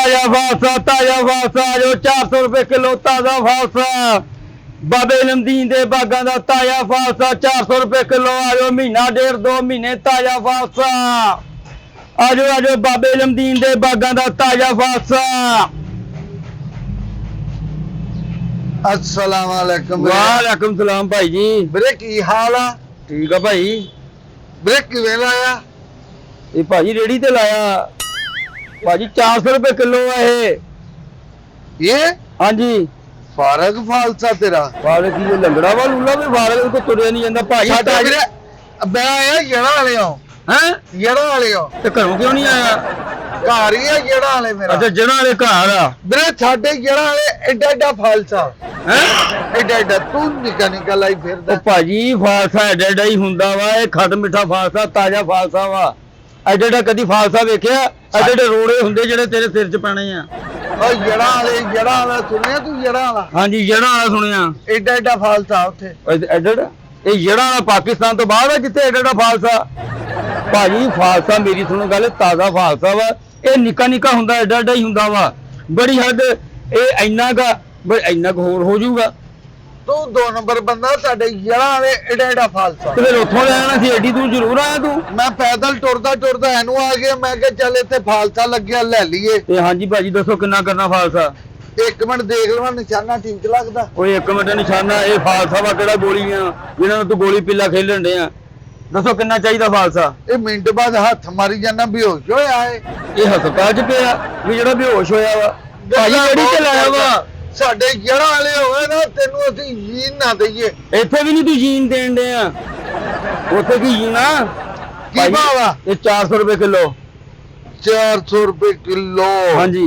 ताजा फालसा जो 400 रुपए किलो ताजा फालसा बाबे नमदीन दे बागां दा ताजा फालसा 400 रुपए किलो आजो महीना 1.5 2 महीने ताजा फालसा आजो बाबे नमदीन दे बागां दा ताजा फालसा। अस्सलाम वालेकुम। वालेकुम सलाम भाई जी। ਵੀਰੇ ਕੀ ਹਾਲ ਆ? ठीक है भाई। ਵੀਰੇ ਕਿਵੇਂ ਲਾਇਆ? ये भाजी रेडी ते लाया भाजी 400 रुपए किलो है ये हाँ जी। फारग फालसा तेरा फारग की जो लंगड़ा वा लूला भी फारग को तुरिया नहीं जाता भाजी। साडा ਵੀਰੇ मैं आया येड़ा वाले हैं येड़ा वाले ते घरों क्यों नहीं आया? घर ही है येड़ा वाले मेरा। अच्छा जड़ा वाले घर आ ਵੀਰੇ ਸਾਡੇ येड़ा वाले एडा एडा फालसा हैं एडा एडा तू निका निका लाई फिरदा। ओ भाजी फालसा एडा एडा ही हुंदा वा ये खट मिठा फालसा ताजा फालसा वा एडा एडा कदी फालसा वेखिया एडे एडे रोड़े हुंदे जेड़े तेरे सिर च पैणे आ। ओ येड़ा वाला सुनिया तू येड़ा वाला? हाँ जी जड़ा वाला सुनिया एडा एडा फालसा उथे एडा एडा ये जड़ा वाला पाकिस्तान तो बाहर है जिथे एडा एडा फालसा भाजी फालसा मेरी सुनो गल ताजा फालसा वा ये निका निका हुंदा एडा एडा ही हुंदा वा बड़ी हद ये इन्ना का इन्ना को होर हो जाऊगा। तू 2 नंबर बंदा साडे येड़ा वाले एडा एडा फालसा तो फिर उथों ले आना सी एडी दूर जरूर आया तू। मैं पैदल टुरदा एनू आ गया मैं कहा चल इत्थे फालसा लग्या ले लीए। ते हाँ जी भाजी दसो किन्ना करना फालसा? 1 मिनट देख लवां निशाना ठीक लगदा। ओए 1 मिनट निशाना ये फालसा वा केड़ा गोलियां जिन्हां तू गोली पिल्ला खेलन डे आ दसो किन्ना चाहिदा फालसा? ये मिनट बाद हाथ मारी जाना बेहोश होया है। ये हस्पताल च पिया भी जेड़ा बेहोश होया वा भाजी एडी ते लाया वा साडे येड़ा वाले होए ना तेनू असि यकीन ना दईए। इत्थे भी नहीं तू जीन देन डे आ उत्थे की जीना की भाव आ? ये 400 रुपए किलो। 400 रुपए किलो? हाँ जी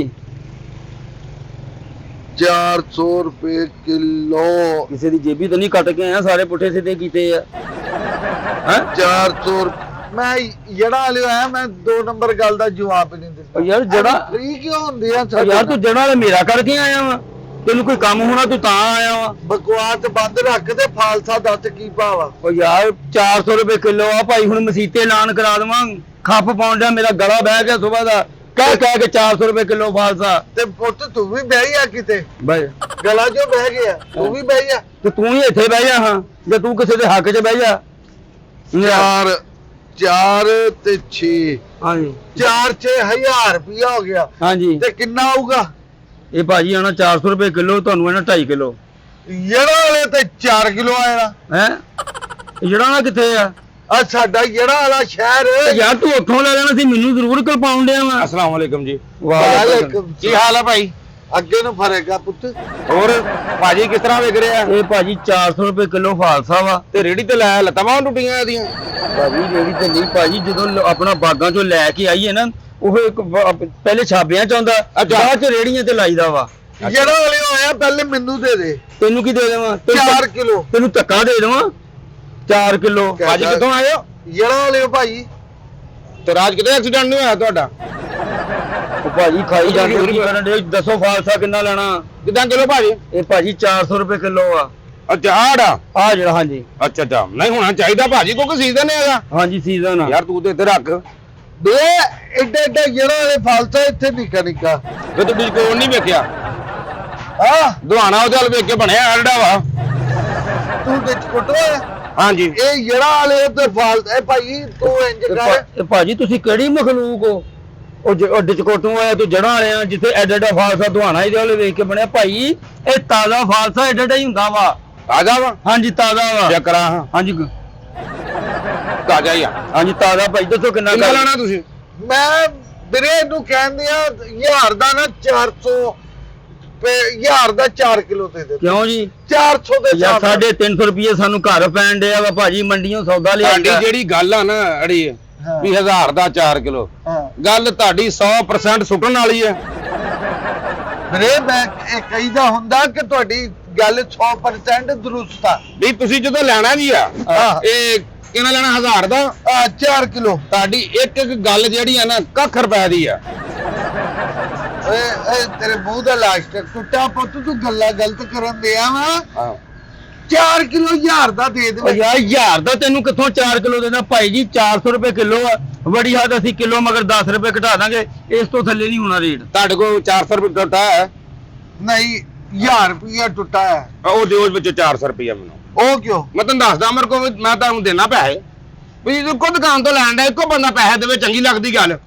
400 रुपए किलो। किसी दी जेबी तो नहीं कट के आया सारे पुठे सीधे कीते आ। हैं 400 मैं येड़ा वाले आया मैं 2 नंबर गल दा जवाब नहीं दिता। यार जड़ा फ्री क्यों होंदी है यार तू जड़ा वाला मेरा करके आया वा तेन कोई काम होना तू ता आया वा। बकवास बंद रख दे फालसा दस की भाव आ? ओ यार 400 रुपए किलो आ भाई हुण मसीते ऐलान करा देवां खप पाउण दिया मेरा गला बह गया सुबह दा कह के 400 रुपए किलो फालसा। ते पुੱਤ तू भी बह जा किते भाई गला जो बह गया तू भी बह जा। ते तू ही इत्थे बह जा हां जे तू किसी दे हक च बह जा। 4 ते 6 हां जी 4-6 हज़ार रुपया हो गया। हां जी ते कितना होगा? ये भाजी आना 400 रुपए किलो तुहानू आना 2.5 किलो। येड़ा वाले ते 4 किलो आया हैं जड़ा ना किथे आ? आ साडा येड़ा वाला शहर यार तू उत्थों ले लेना सी मैनू जरूर कलपाउण दिया वा। अस्सलाम वालेकुम जी। वालेकुम की हाल है भाई? ਅੱਗੇ ਨੂੰ ਫਰੇਗਾ ਪੁੱਤ। और भाजी किस तरह विक रहे हैं? ये भाजी 400 रुपए किलो फालसा वा ते रेडी ते लाया लतावां टुटियां ਇਹਦੀਆਂ। भाजी रेड़ी ते नहीं भाजी ਜਦੋਂ अपना बागां चों ਲੈ ਕੇ ਆਈਏ ਨਾ ਉਹ ਇੱਕ ਪਹਿਲੇ ਛਾਬਿਆਂ ਚ ਆਉਂਦਾ ਬਾਅਦ ਚ ਰੇੜੀਆਂ ਤੇ ਲਾਈਦਾ ਵਾ। ਜਿਹੜਾ ਵਾਲੇ ਹੋਇਆ ਪਹਿਲੇ ਮੈਨੂੰ ਦੇ ਦੇ। ਤੈਨੂੰ ਕੀ ਦੇ ਦੇਵਾਂ? 4 ਕਿਲੋ ਤੈਨੂੰ ਧੱਕਾ ਦੇ ਦੇਵਾਂ 4 ਕਿਲੋ। भाजी कितों आए हो? ਜਿਹੜਾ ਵਾਲੇ ਭਾਈ ਤੇ ਰਾਜ ਕਿਤੇ ਐਕਸੀਡੈਂਟ ਨਹੀਂ ਹੋਇਆ ਤੁਹਾਡਾ? ਉਹ ਭਾਜੀ ਖਾਈ ਜਾਂਦੇ ਕੀ ਕਰਨ ਦੇ ਦੱਸੋ ਫਾਲਸਾ ਕਿੰਨਾ ਲੈਣਾ? ਕਿਦਾਂ ਕਿਲੋ ਭਾਜੀ? ਇਹ ਭਾਜੀ 400 ਰੁਪਏ ਕਿਲੋ ਆ। ਅੱਛਾ ਆੜਾ ਆ ਜਿਹੜਾ ਹਾਂਜੀ ਅੱਛਾ ਅੱਛਾ ਨਹੀਂ ਹੋਣਾ ਚਾਹੀਦਾ ਭਾਜੀ ਕਿਉਂਕਿ ਸੀਜ਼ਨ ਹੈਗਾ। ਹਾਂਜੀ ਸੀਜ਼ਨ ਆ ਯਾਰ ਤੂੰ ਤੇ ਇੱਥੇ ਰੱਖ ਬੇ ਐਡਾ ਐਡਾ ਜਿਹੜਾ ਵਾਲੇ ਫਾਲਸਾ ਇੱਥੇ ਨਿੱਕਾ ਨਿੱਕਾ ਵੇ ਤੂੰ ਡਿਸਕਾਊਂਟ ਨਹੀਂ ਵੇਖਿਆ ਆ ਦੁਹਾਣਾ ਉਹਦੇ ਵੱਲ ਵੇਖ ਕੇ ਬਣਿਆ ਐਡਾ ਵਾ। ਤੂੰ ਵਿੱਚ ਕੁੱਟਵਾ ਹਾਂਜੀ ਇਹ ਜਿਹੜਾ ਵਾਲੇ ਤੇ ਫਾਲਸਾ ਭਾਈ ਤੂੰ ਇੰਜ ਕਰ। ਇਹ ਭਾਜੀ ਤੁਸੀਂ ਕਿਹੜੀ ਮਖਲੂਕ ਹੋ? ਉਹ ਡਿਚਕੋਟੋਂ ਆਇਆ ਤੂੰ ਜੜਾਂ ਵਾਲਿਆਂ ਜਿੱਥੇ ਐਡਾ ਐਡਾ ਫਾਲਸਾ ਦੁਹਾਣਾ ਇਹਦੇ ਵਾਲੇ ਵੇਖ ਕੇ ਬਣਿਆ ਭਾਈ ਇਹ ਤਾਜ਼ਾ ਫਾਲਸਾ ਐਡਾ ਐਡਾ ਹੀ ਹੁੰਦਾ ਵਾ। ਤਾਜ਼ਾ ਵਾ? ਹਾਂਜੀ ਤਾਜ਼ਾ ਵਾ। ਚੈੱਕ ਕਰਾਂ ਹਾਂ ਹਾਂਜੀ ਤਾਜ਼ਾ ਹੀ ਆ। ਹਾਂਜੀ ਤਾਜ਼ਾ ਭਾਈ ਦੱਸੋ ਕਿੰਨਾ ਕਿੰਨਾ ਲੈਣਾ ਤੁਸੀਂ? ਮੈਂ ਵੀਰੇ ਨੂੰ ਕਹਿੰਦੇ ਆ 1000 ਦਾ ਨਾ 400 1000 ਦਾ 4 ਕਿਲੋ ਦੇ ਦੇ। ਕਿਉਂ ਜੀ? 400 ਦੇ ਯਾਰ 350 ਰੁਪਏ ਸਾਨੂੰ ਘਰ ਪੈਣ ਡਿਆ ਵਾ ਭਾਜੀ ਮੰਡੀੋਂ ਸੌਦਾ ਲਿਆ ਤੁਹਾਡੀ ਜਿਹੜੀ ਗੱਲ ਆ ਨਾ ਅੜੀ ਵੀ 1000 ਦਾ 4 ਕਿਲੋ ਗੱਲ ਤੁਹਾਡੀ 100% ਸੁੱਟਣ ਵਾਲੀ ਹੈ ਵੀਰੇ ਮੈਂ ਇਹ ਕਹੀਦਾ ਹੁੰਦਾ ਕਿ ਤੁਹਾਡੀ ਗੱਲ 100% ਦਰੁਸਤ ਆ ਵੀ ਤੁਸੀਂ ਜਦੋਂ ਲੈਣਾ ਜੀ ਆ ਇਹ ਕਿੰਨਾ ਲੈਣਾ 1000 ਦਾ 4 ਕਿਲੋ ਤੁਹਾਡੀ ਇੱਕ ਇੱਕ ਗੱਲ ਜਿਹੜੀ ਆ ਨਾ ਕੱਖ ਰੁਪਏ ਦੀ ਆ ਏ ਤੇਰੇ ਮੂੰਹ ਦਾ ਲਾਸਟਿਕ ਟੁੱਟਾ ਪੁੱਤ ਤੂੰ ਗੱਲਾਂ ਗਲਤ ਕਰਨ ਦਿਆ ਵਾ 4 ਕਿਲੋ 1000 ਦਾ ਦੇ ਓ ਦੇ। ਯਾਰ 1000 ਦਾ ਤੈਨੂੰ ਕਿੱਥੋਂ 4 ਕਿਲੋ ਦੇਣਾ ਭਾਈ ਜੀ? 400 ਰੁਪਏ ਕਿਲੋ ਆ, ਬੜੀ ਹੱਦ ਅਸੀਂ ਕਿਲੋ ਮਗਰ 10 ਰੁਪਏ ਘਟਾ ਦਾਂਗੇ, ਇਸ ਤੋਂ ਥੱਲੇ ਨਹੀਂ ਹੋਣਾ ਰੇਟ। ਤੁਹਾਡੇ ਕੋਲ 400 ਰੁਪਏ ਟੁੱਟਾ ਹੈ? ਨਹੀਂ 1000 ਰੁਪਇਆ ਟੁੱਟਾ ਹੈ। ਉਹ ਦਿਓ ਵਿੱਚ 400 ਰੁਪਏ ਮੈਨੂੰ। ਉਹ ਕਿਉਂ? ਮੈਂ ਤੁਹਾਨੂੰ ਦੱਸਦਾ ਮੇਰੇ ਕੋਲ ਮੈਂ ਤੁਹਾਨੂੰ ਦੇਣਾ ਪੈਸੇ ਵੀ ਇੱਕੋ ਦੁਕਾਨ ਤੋਂ ਲੈਣ ਦਾ ਇੱਕੋ ਬੰਦਾ ਪੈਸੇ ਦੇਵੇ, ਚੰਗੀ ਲੱਗਦੀ ਗੱਲ?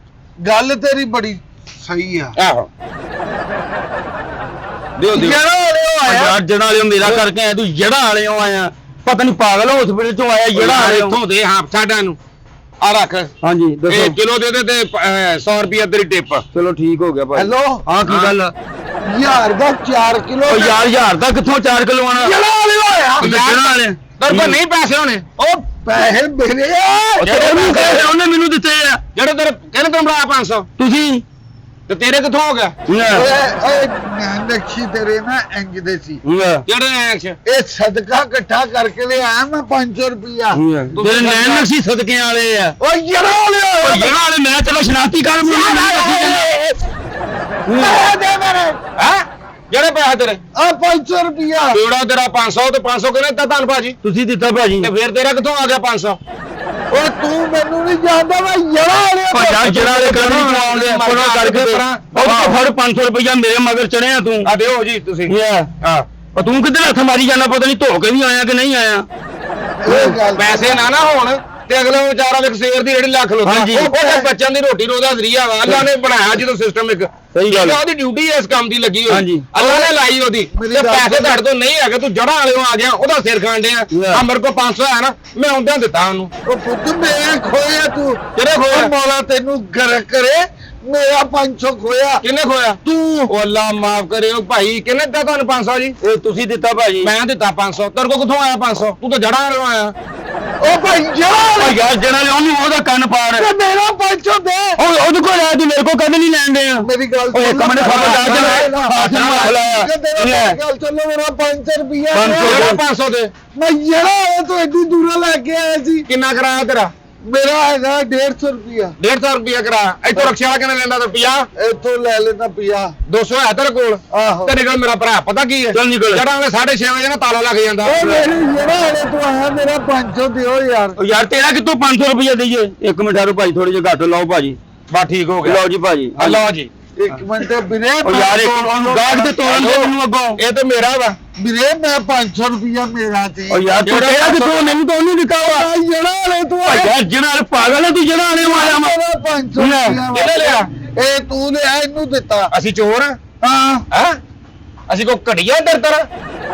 ਗੱਲ ਤੇਰੀ ਬੜੀ ਸਹੀ ਆ। ਆਹੋ ਦਿਓ ਦਿਓ। ਜਿਹੜਾ ਵਾਲੇ ਆਇਆ ਯਾਰ ਜੜਾ ਵਾਲਿਓ ਮੇਰਾ ਕਰਕੇ ਆਇਆ, ਤੂੰ ਜੜਾ ਵਾਲਿਓ ਆਇਆ, ਪਤਾ ਨਹੀਂ ਪਾਗਲ ਹਸਪੀਟਲ ਚੋਂ ਆਇਆ ਜੜਾ ਵਾਲਿਓ। ਇੱਥੋਂ ਦੇ ਹਾਂ ਸਾਡਾ ਨੂੰ ਆ ਰੱਖ ਹਾਂਜੀ ਇਹ ਦੱਸੋ। ਕਿਲੋ ਦੇ ਦੇ ਤੇ 100 ਰੁਪਏ ਤੇਰੀ ਟਿਪ। ਚਲੋ ਠੀਕ ਹੋ ਗਿਆ ਭਾਈ। ਹੈਲੋ ਹਾਂ ਕੀ ਗੱਲ? 1000 ਦਾ 4 ਕਿਲੋ। ਓ ਯਾਰ 1000 ਦਾ ਕਿੱਥੋਂ 4 ਕਿਲੋ ਆਣਾ? ਜਿਹੜਾ ਵਾਲੇ ਆਇਆ ਜੜਾ ਵਾਲੇ ਤੇਰੇ ਕੋਲ ਨਹੀਂ ਪੈਸੇ ਹੋਣੇ? ਉਹ ਪੈਸੇ ਮੇਰੇ ਉਹਨੇ ਮੈਨੂੰ ਦਿੱਤੇ ਆ। ਜਿਹੜੇ ਤੇਰੇ ਕਿਹਨੇ ਤੈਨੂੰ ਬਣਾ 500 ਤੁਸੀਂ ਤੇ ਤੇਰੇ ਕਿੱਥੋਂ ਹੋ ਗਿਆ? ਓਏ ਨਕਸ਼ੀ ਤੇਰੇ ਨਾ ਇੰਜ ਦੇ ਸੀ। ਜਿਹੜੇ ਐਕਸ਼ ਇਹ ਸਦਕਾ ਇਕੱਠਾ ਕਰਕੇ ਲੈ ਆਇਆ ਮੈਂ 500 ਰੁਪਇਆ। ਤੇਰੇ ਨੈਣ ਨਕਸ਼ੀ ਸਦਕੇ ਵਾਲੇ ਆ। ਓ ਜਿਹੜਾ ਵਾਲੇ ਓ ਜੜਾ ਵਾਲੇ ਮੈਂ ਚਲੋ ਸ਼ਨਾਖਤੀ ਕਾਰਡ ਪੈਸੇ ਦੇ ਮੇਰੇ। ਹੈ ਜਿਹੜੇ ਪੈਸੇ ਤੇਰੇ ਆ 500 ਰੁਪਇਆ। ਜਿਹੜਾ ਤੇਰਾ 500 ਤੇ 500 ਕਿਹਨੇ ਦਿੱਤਾ ਤੁਹਾਨੂੰ ਭਾਜੀ? ਤੁਸੀਂ ਦਿੱਤਾ ਭਾਜੀ। ਤੇ ਫਿਰ ਤੇਰਾ ਕਿੱਥੋਂ ਆ ਗਿਆ 500? ਓ ਤੂੰ ਮੈਨੂੰ ਨਹੀਂ ਜਾਣਦਾ ਮੈਂ ਜਿਹੜਾ ਵਾਲੇ ਭਾਜਾ ਜੜਾ ਵਾਲੇ ਕਰਨੀ ਚਲਾਉਂਦੇ ਆਪਣਾ ਕਰਕੇ ਉਹ ਤੋਂ ਫੜ 500 ਰੁਪਇਆ ਮੇਰੇ ਮਗਰ ਚੜਿਆ ਤੂੰ। ਆ ਦਿਓ ਜੀ ਤੁਸੀਂ। ਹਾਂ ਉਹ ਤੂੰ ਕਿੱਧਰ ਹੱਥ ਮਾਰੀ ਜਾਣਾ, ਪਤਾ ਨਹੀਂ ਧੋ ਕੇ ਵੀ ਆਇਆ ਕਿ ਨਹੀਂ ਆਇਆ। ਪੈਸੇ ਨਾ ਹੋਣ ਤੇ ਅਗਲੇ ਵਿਚਾਰਾ ਇੱਕ ਸੇਰ ਦੀ ਜਿਹੜੀ ਲੱਖ ਲੋਦਾ ਹਾਂਜੀ। ਉਹ ਬੱਚਿਆਂ ਦੀ ਰੋਟੀ ਰੋਦਾ ਜ਼ਰੀਆ ਵਾ। ਅੱਲਾ ਨੇ ਬਣਾਇਆ ਜਦੋਂ ਸਿਸਟਮ ਇੱਕ ਸਹੀ ਗੱਲ ਹੈ। ਉਹਦੀ ਡਿਊਟੀ ਇਸ ਕੰਮ ਦੀ ਲੱਗੀ ਹੋਈ। ਹਾਂਜੀ। ਅੱਲਾ ਨੇ ਲਾਈ ਉਹਦੀ ਮੇਰੀ ਤੇ ਗੱਲ ਪੈਸੇ ਸੁਣ। ਤੁਹਾਡੇ ਤੋਂ ਨਹੀਂ ਹੈਗੇ, ਤੂੰ ਜੜਾ ਵਾਲਿਓ ਆ ਗਿਆ, ਉਹਦਾ ਸਿਰ ਖਾਣ ਡਿਆ। ਆ ਮੇਰੇ ਕੋਲ 500 ਹੈ ਨਾ, ਮੈਂ ਆਉਂਦਿਆਂ ਦਿੱਤਾ ਉਹਨੂੰ। ਉਹ ਪੁੱਤ ਮੈਂ ਖੋਇਆ ਤੂੰ ਕਿਹੜੇ ਖੋਇਆ? ਉਹ ਮੌਲਾ ਤੈਨੂੰ ਗਰ ਕਰੇ ਮੇਰਾ 500 ਖੋਇਆ ਕਿੰਨੇ ਖੋਇਆ? ਤੂੰ। ਉਹ ਅੱਲਾ ਮਾਫ ਕਰੇ ਉਹ ਭਾਈ, ਕਿੰਨੇ ਦਿੱਤਾ ਤੁਹਾਨੂੰ 500 ਜੀ? ਇਹ ਤੁਸੀਂ ਦਿੱਤਾ ਭਾਜੀ। ਮੈਂ ਦਿੱਤਾ 500। ਤੇਰੇ ਕੋਲ ਕਿੱਥੋਂ ਆਇਆ 500? ਤੂੰ ਤਾਂ ਜੜਾ ਵਾਲਿਓ ਆਇਆ। ਉਹ ਭਾਈ ਜਿਹੜਾ ਓ ਯਾਰ ਜੜਾ ਵਾਲੇ ਉਹਨੂੰ ਉਹਦਾ ਕੰਨ ਪਾੜ। ਤੇ ਮੇਰਾ 500 ਦੇ। ਉਹ ਉਹਦੇ ਕੋਲ ਆਇਆ ਤੂੰ ਮੇਰੇ ਕੋਲ ਕਦੇ ਨਹੀਂ ਲੈਣ ਦੇ ਆ। ਮੇਰੀ ਗੱਲ ਓਏ ਇੱਕ ਮਿੰਟ ਖਬਰਦਾਰ ਤੇ ਹੱਥ ਨਾ ਹਲਾਇਆ। ਗੱਲ ਚੱਲੋ ਮੇਰਾ 500 ਰੁਪਇਆ 500 ਕਿਹੜਾ 500 ਦੇ? ਮੈਂ ਜਿਹੜਾ ਤੂੰ ਐਡੀ ਦੂਰੋਂ ਲੈ ਕੇ ਆਇਆ ਸੀ। ਕਿੰਨਾ ਕਰਾਇਆ ਤੇਰਾ? ਮੇਰਾ ਹੈਗਾ 150 ਰੁਪਇਆ। 150 ਰੁਪਇਆ ਕਰਾਇਆ। ਇੱਥੋਂ ਰਕਸ਼ਾ ਵਾਲਾ ਕਿੰਨੇ ਲੈਂਦਾ? ਤੇ 50 ਇੱਥੋਂ ਲੈ ਲੈਣਾ 50 200 ਹੈ ਤੇਰੇ ਕੋਲ? ਆਹੋ। ਤੇਰੇ ਕੋਲ ਮੇਰਾ ਭਰਾ ਪਤਾ ਕੀ ਹੈ? ਚੱਲ ਨਿਕਲ। ਜਿਹੜਾ ਉਹਨੇ 6:30 ਵਜੇ ਨਾ ਤਾਲਾ ਲੱਗ ਜਾਂਦਾ। ਉਹ ਮੇਰੇ ਜਿਹੜਾ ਵਾਲੇ ਤੋਂ ਆਇਆ ਮੇਰਾ 500 ਦਿਓ ਯਾਰ। ਓ ਯਾਰ ਤੇਰਾ ਕਿੱਥੋਂ 500 ਰੁਪਇਆ ਦਈਏ? ਇੱਕ ਮਿੰਟ ਆਰੋ ਭਾਈ ਥੋੜੇ ਜਿਹਾ ਘੱਟ ਲਾਓ ਭਾਜੀ। ਬਸ ਠੀਕ ਹੋ ਗਿਆ। ਲਓ ਜੀ ਭਾਜੀ। ਲਓ ਜੀ। ਇੱਕ ਮਿੰਟ ਵੀਰੇ ਓ ਯਾਰ ਗਾਹਕ ਤੇ ਤੋੜਨ ਦੇ ਮੈਨੂੰ ਅੱਗੋਂ। ਇਹ ਤੇ ਮੇਰਾ ਵਾ। ਵੀਰੇ ਮੈਂ 500 ਰੁਪਇਆ ਮੇਰਾ ਸੀ। ਓ ਯਾਰ ਤੂੰ ਤੇਰਾ ਕਿੱਥੋਂ? ਮੈਨੂੰ ਤਾਂ ਉਹਨੂੰ ਦਿੱਤਾ ਵਾ। ਜਿਹੜਾ ਵਾਲੇ ਤੋਂ ਓ ਯਾਰ ਜੜਾ ਵਾਲੇ ਪਾਗਲ ਹੈ ਤੂੰ, ਜੜਾ ਵਾਲੇ ਨੂੰ ਆਇਆ ਵਾ। ਮੇਰਾ 500 ਰੁਪਇਆ ਕਿਹਨੇ ਲਿਆ? ਇਹ ਤੂੰ ਲਿਆ ਇਹਨੂੰ ਦਿੱਤਾ। ਅਸੀਂ ਚੋਰ ਆ? ਹਾਂ ਹੈ ਅਸੀਂ ਕੋ ਘੜੀਆਂ ਤੇਰੇ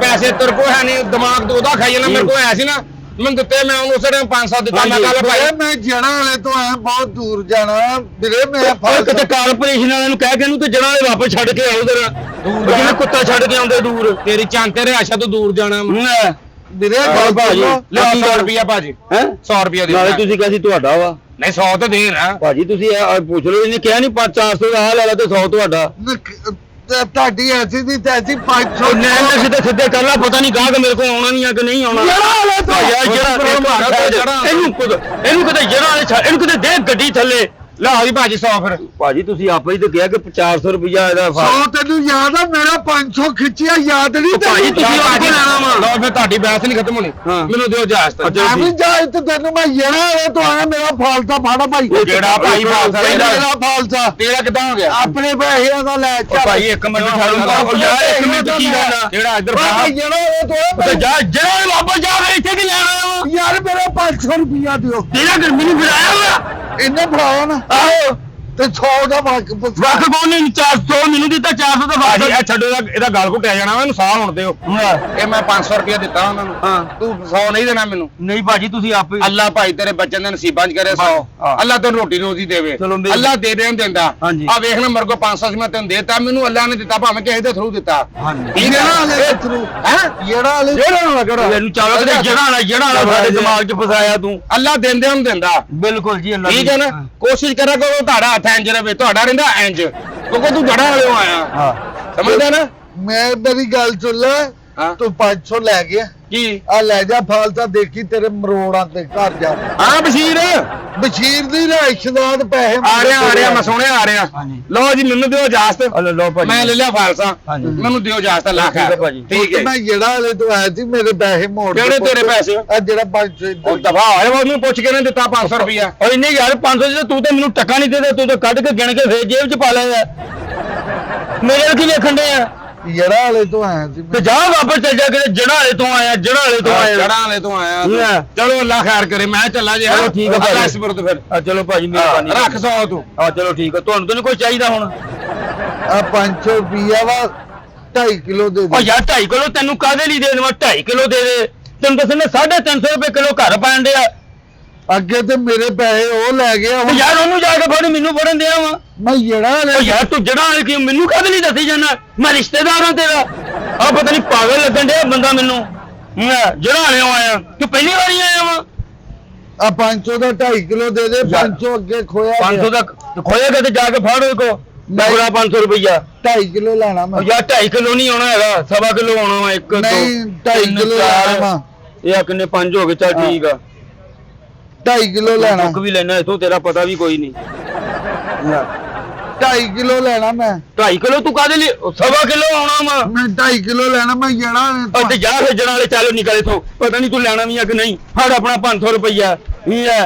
ਪੈਸੇ ਤੇਰੇ ਕੋ ਹੈ ਨਹੀਂ, ਦਿਮਾਗ ਤੋਂ ਉਹਦਾ ਖਾਈ ਜਾਣਾ। ਮੇਰੇ ਕੋ ਐ ਸੀ ਨਾ, ਮੈਨੂੰ ਦਿੱਤੇ, ਮੈਂ ਉਹਨੂੰ ਉਸੇ ਟਾਈਮ 500 ਦਿੱਤਾ। ਮੈਂ ਕੱਲ ਭਾਈ ਵੀਰੇ ਮੈਂ ਜੜਾ ਵਾਲੇ ਤੋਂ ਆਇਆ ਬਹੁਤ ਦੂਰ ਜਾਣਾ ਵੀਰੇ ਮੇਰਾ ਓਏ ਕਿਤੇ ਕਾਰਪੋਰੇਸ਼ਨ ਵਾਲਿਆਂ ਨੂੰ ਕਹਿ ਕੇ ਇਹਨੂੰ ਤੇ ਜੜਾ ਵਾਲੇ ਵਾਪਸ ਛੱਡ ਕੇ ਆਓ ਜ਼ਰਾ। ਜਿਵੇਂ ਕੁੱਤਾ ਛੱਡ ਕੇ ਆਉਂਦੇ ਦੂਰ। ਤੇਰੀ ਚੰਨ ਤੇਰੇ ਆਸ਼ਾ ਤੋਂ ਦੂਰ ਜਾਣਾ। ਵੀਰੇ ਹਾਂ ਭਾਜੀ। ਲੈ 100 ਰੁਪਇਆ ਭਾਜੀ। ਹੈ 100 ਰੁਪਇਆ ਦੇ। ਨਾਲੇ ਤੁਸੀਂ ਕਿਹਾ ਸੀ ਤੁਹਾਡਾ ਵਾ। ਨਹੀਂ 100 ਤਾਂ ਦੇ ਨਾ ਭਾਜੀ ਤੁਸੀਂ ਇਹ ਪੁੱਛ ਲਓ, ਇਹਨੇ ਕਿਹਾ ਨਹੀਂ 400 ਦਾ ਆ ਲੈ ਲਾ ਤੇ 100 ਤੁਹਾਡਾ। ਤੁਹਾਡੀ ਐਸੀ ਦੀ ਤੈਸੀ 500 ਉਹ ਨੈਣ ਨਕਸ਼ੇ ਤੇ ਸਿੱਧੇ ਕਰ ਲਾ, ਪਤਾ ਨਹੀਂ ਗਾਹਕ ਮੇਰੇ ਕੋਲ ਆਉਣਾ ਨਹੀਂ ਆ ਕਿ ਨਹੀਂ ਆਉਣਾ। ਜੜਾ ਵਾਲੇ ਤੋਂ ਯਾਰ ਇਹਨੂੰ ਕਿਤੇ ਜੜਾ ਵਾਲੇ ਛੱਡ, ਇਹਨੂੰ ਕਿਤੇ ਦੇ ਗੱਡੀ ਥੱਲੇ। ਲਾ ਜੀ ਭਾਜੀ 100 ਫਿਰ। ਭਾਜੀ ਤੁਸੀਂ ਆਪੇ ਹੀ ਤਾਂ ਕਿਹਾ ਕਿ 400 ਰੁਪਇਆ ਇਹਦਾ 100 ਤੈਨੂੰ ਯਾਦ ਆ ਮੇਰਾ 500 ਖਿੱਚਿਆ ਯਾਦ ਨਹੀਂ ਭਾਜੀ ਤੁਸੀਂ ਉਹ ਕੋਲ ਲੈਣਾ ਵਾ। ਲਓ ਫਿਰ ਤੁਹਾਡੀ ਬਹਿਸ ਨਹੀਂ ਖਤਮ ਹੋਣੀ। ਹਾਂ। ਮੈਨੂੰ ਦਿਓ ਇਜਾਜ਼ਤ। ਮੈਂ ਵੀ ਜਾ ਇੱਥੇ ਤੈਨੂੰ ਮੈਂ ਜਿਹੜਾ ਵਾਲੇ ਤੋਂ ਆਇਆ ਮੇਰਾ ਫਾਲਸਾ ਫਾੜਾ ਭਾਈ। ਉਹ ਜਿਹੜਾ ਭਾਈ ਫਾਲਸਾ ਮੇਰਾ ਫਾਲਸਾ ਤੇਰਾ ਕਿੱਦਾਂ ਹੋ ਗਿਆ? ਆਪਣੇ ਪੈਸਿਆਂ ਦਾ ਲੈ ਉਹ ਭਾਈ ਇੱਕ ਮਿੰਟ ਛੱਡੋ ਯਾਰ, ਇੱਕ ਮਿੰਟ ਕੀ ਗੱਲ ਆ? ਜਿਹੜਾ ਇੱਧਰ ਭਾਈ ਜਿਹੜਾ ਵਾਲੇ ਤੋਂ ਜਾ ਜਿਹੜਾ ਵਾਪਸ ਜਾ ਕੇ ਇੱਥੇ ਕੀ ਲੈਣ ਆਇਆ ਵਾ? ਯਾਰ ਮੇਰਾ 500 ਰੁਪਇਆ ਦਿਓ। ਤੇਰਾ ਘਰ ਮੈਨੂੰ ਫਿਰਾਇਆ ਵਾ। ਇਹਨੇ ਫੜਾਇਆ ਨਾ ਆਹੋ ਤੇ 100 ਦਾ ਵਕ ਵੱਖ ਕੋਲ ਨਹੀਂ 400 ਮੈਨੂੰ ਦਿੱਤਾ, 400 ਦਾ ਭਾਜੀ ਵਾਪਸ। ਇਹ ਛੱਡੋ, ਇਹਦਾ ਗਲ ਘੁੱਟਿਆ ਜਾਣਾ ਵਾ, ਇਹਨੂੰ ਸਾਹ ਹੋਣ ਦਿਓ। ਇਹ ਮੈਂ 500 ਰੁਪਇਆ ਦਿੱਤਾ ਉਹਨਾਂ ਨੂੰ। ਹਾਂ। ਤੂੰ 100 ਨਹੀਂ ਦੇਣਾ ਮੈਨੂੰ। ਨਹੀਂ ਭਾਜੀ ਤੁਸੀਂ ਆਪੇ ਅੱਲਾ ਭਾਈ ਤੇਰੇ ਬੱਚਿਆਂ ਦੇ ਨਸੀਬਾਂ 'ਚ ਕਰੇ 100। ਹਾਂ। ਅੱਲਾ ਤੈਨੂੰ ਰੋਟੀ ਰੋਜ਼ੀ ਦੇਵੇ। ਚਲੋ ਮੇਰੀ- ਅੱਲਾ ਦੇ ਦੇਣ ਦਿੰਦਾ। ਹਾਂਜੀ। ਆ ਵੇਖ ਨਾ ਮੇਰੇ ਕੋਲ 500 ਸੀ, ਮੈਂ ਤੈਨੂੰ ਦੇਤਾ। ਮੈਨੂੰ ਅੱਲਾ ਨੇ ਦਿੱਤਾ, ਭਾਵੇਂ ਕਿਸੇ ਦੇ ਥਰੂ ਦਿੱਤਾ। ਹਾਂਜੀ। ਠੀਕ ਹੈ ਨਾ? ਵਾਲੇ ਥਰੂ ਹੈ ਜਿਹੜਾ ਵਾਲੇ ਇਹਨੂੰ ਚਾਲੋ ਕਿਤੇ ਜੜਾ ਵਾਲਾ ਸਾਡੇ ਦਿਮਾਗ 'ਚ ਫਸਾਇਆ ਤੂੰ। ਅੱਲਾ ਦਿੰਦੇ ਉਹਨੂੰ ਦਿੰਦਾ। ਬਿਲਕੁਲ ਜੀ ਅੱਲਾ ਠੀਕ ਹੈ ਨਾ? ਕੋਸ਼ਿਸ਼ ਕਰਿਆ ਕਰੋ ਤੁਹਾਡਾ ਹੱਥ ਇੰਜ ਰਵੇ, ਤੁਹਾਡਾ ਰਹਿੰਦਾ ਇੰਜ, ਕਿਉਂਕਿ ਤੂੰ ਜੜਾ ਵਾਲਿਓ ਆਇਆ। ਹਾਂ ਸਮਝਦਾ ਨਾ? ਮੈਂ ਮੇਰੀ ਗੱਲ ਸੁਣ ਲੈ ਹਾਂ ਤੂੰ 500 ਲੈ ਗਿਆ ਕੀ ਆ ਲੈ ਜਾ ਫਾਲਸਾ ਦੇਖੀ ਤੇਰੇ ਮਰੋੜਾਂ ਤੇ ਘਰ ਜਾ ਹਾਂ ਬਸ਼ੀਰ ਬਸ਼ੀਰ ਦੀ ਰਿਸ਼ਤੇਦਾਰ ਪੈਸੇ ਆ ਰਿਹਾ ਮੈਂ ਸੁਣਿਆ ਆ ਰਿਹਾ ਹਾਂਜੀ। ਲਓ ਜੀ ਮੈਨੂੰ ਦਿਓ ਇਜਾਜ਼ਤ ਲਓ ਭਾਜੀ ਮੈਂ ਲੈ ਲਿਆ ਫਾਲਸਾ ਹਾਂਜੀ। ਮੈਨੂੰ ਦਿਓ ਇਜਾਜ਼ਤ ਲੱਖ ਠੀਕ ਹੈ ਭਾਜੀ। ਠੀਕ ਹੈ ਮੈਂ ਜਿਹੜਾ ਵਾਲੇ ਤੋਂ ਆਇਆ ਸੀ ਮੇਰੇ ਪੈਸੇ ਮੋੜ ਕਿਹੜੇ ਤੇਰੇ ਪੈਸੇ? ਆ ਜਿਹੜਾ 500 ਉਹ ਦਫਾ ਹੋਇਆ ਉਹਨੂੰ ਪੁੱਛ ਕੇ ਨੇ ਦਿੱਤਾ 500 ਰੁਪਇਆ ਓਏ ਨਹੀਂ ਯਾਰ 500 ਜੇ ਤੂੰ ਤੇ ਮੈਨੂੰ ਟੱਕਾ ਨਹੀਂ ਦੇਦਾ ਤੂੰ ਤਾਂ ਕੱਢ ਕੇ ਗਿਣ ਕੇ ਫੇਰ ਜੇਬ 'ਚ ਪਾ ਲਿਆ ਮੇਰੇ ਨਾਲ ਕੀ ਵੇਖਣ ਦੇ ਆ ਜਿਹੜਾ ਵਾਲੇ ਤੋਂ ਆਇਆ ਸੀ ਤੇ ਜਾ ਵਾਪਸ ਚੱਲ ਜਾ ਕੇ ਜੜਾ ਵਾਲੇ ਤੋਂ ਆਇਆ ਜੜਾ ਵਾਲੇ ਤੋਂ ਆਇਆ ਜੜਾਂ ਵਾਲੇ ਤੋਂ ਆਇਆ ਲੈ। ਚਲੋ ਅੱਲਾ ਖੈਰ ਕਰੇ ਮੈਂ ਚੱਲਾ ਜੇ ਚਲੋ ਠੀਕ ਹੈ ਭਾਜੀ। ਅਕਾਸ਼ਪੁਰ ਤੋਂ ਫਿਰ ਆ ਚਲੋ ਭਾਜੀ ਮਿਹਰਬਾਨੀ ਰੱਖ 100 ਤੂੰ ਆ ਚਲੋ ਠੀਕ ਹੈ ਤੁਹਾਨੂੰ ਤਾਂ ਨਹੀਂ ਕੋਈ ਚਾਹੀਦਾ ਹੁਣ ਆ 500 ਰੁਪਿਆ ਵਾ 2.5 ਕਿਲੋ ਦੇ ਓ ਯਾਰ 2.5 ਕਿਲੋ ਤੈਨੂੰ ਕਾਹਦੇ ਲਈ ਦੇ ਦੇਵਾਂ 2.5 ਕਿਲੋ ਦੇ ਦੇ ਤੈਨੂੰ ਦੱਸਣਾ 350 ਰੁਪਏ ਕਿਲੋ ਘਰ ਪਾਣ ਡਿਆ ਅੱਗੇ ਤੇ ਮੇਰੇ ਪੈਸੇ ਉਹ ਲੈ ਗਿਆ ਤੇ ਹੁਣ ਯਾਰ ਉਹਨੂੰ ਜਾ ਕੇ ਫੜ ਮੈਨੂੰ ਫੜਨ ਦਿਆ ਵਾ ਮੈਂ ਜਿਹੜਾ ਓ ਵਾਲੇ ਯਾਰ ਤੂੰ ਜੜਾ ਵਾਲੇ ਕੀ ਮੈਨੂੰ ਕਾਹਦੇ ਲਈ ਦੱਸੀ ਜਾਣਾ ਮੈਂ ਰਿਸ਼ਤੇਦਾਰ ਹਾਂ ਤੇਰਾ ਆ ਪਤਾ ਨਹੀਂ ਪਾਗਲ ਲੱਗਣ ਡਿਆ ਬੰਦਾ ਮੈਨੂੰ ਜੜਾ ਵਾਲੇ ਆਇਆ ਤੂੰ ਪਹਿਲੀ ਵਾਰੀ ਆਇਆ ਵਾ ਆ 500 ਦਾ 2.5 ਕਿਲੋ ਦੇ ਦੇ ਯਾਰ। 500 ਅੱਗੇ ਖੋਇਆ 500 ਦਾ ਖੋਏਗਾ ਤੇ ਜਾ ਕੇ ਫੜ ਉਹਦੇ ਕੋ ਪੂਰਾ 500 ਰੁਪਈਆ 2.5 ਕਿਲੋ ਲੈਣਾ ਮੈਂ ਯਾਰ 2.5 ਕਿਲੋ ਨਹੀਂ ਆਉਣਾ ਹੈਗਾ 1.5 ਕਿਲੋ ਆਉਣਾ ਵਾ 1 2 ਨਹੀਂ 2.5 ਕਿਲੋ ਲੈਣਾ ਵਾ ਇਹ ਆ ਕਿੰਨੇ 5 ਹੋ ਗਏ ਚੱਲ ਹਾਂ। ਠੀਕ ਆ 2.5 ਕਿਲੋ ਲੈਣਾ ਚੁੱਕ ਵੀ ਲੈਣਾ ਇਥੋਂ ਤੇਰਾ ਪਤਾ ਵੀ ਕੋਈ ਨਹੀਂ 2.5 ਕਿਲੋ ਲੈਣਾ ਮੈਂ 2.5 ਕਿਲੋ ਤੂੰ ਕਾਹਦੇ ਲਈ 1.5 ਕਿਲੋ ਆਉਣਾ ਵਾ ਮੈਂ 2.5 ਕਿਲੋ ਲੈਣਾ ਮੈਂ ਜਿਹੜਾ ਉਹ ਤੇ ਜਾ ਭੇਜਣ ਵਾਲੇ ਚੱਲ ਨਿਕਲ ਇਥੋਂ ਪਤਾ ਨਹੀਂ ਤੂੰ ਲੈਣਾ ਵੀ ਆ ਕਿ ਨਹੀਂ ਫੜ ਆਪਣਾ 500 ਰੁਪਈਆ ਇਹ ਹੈ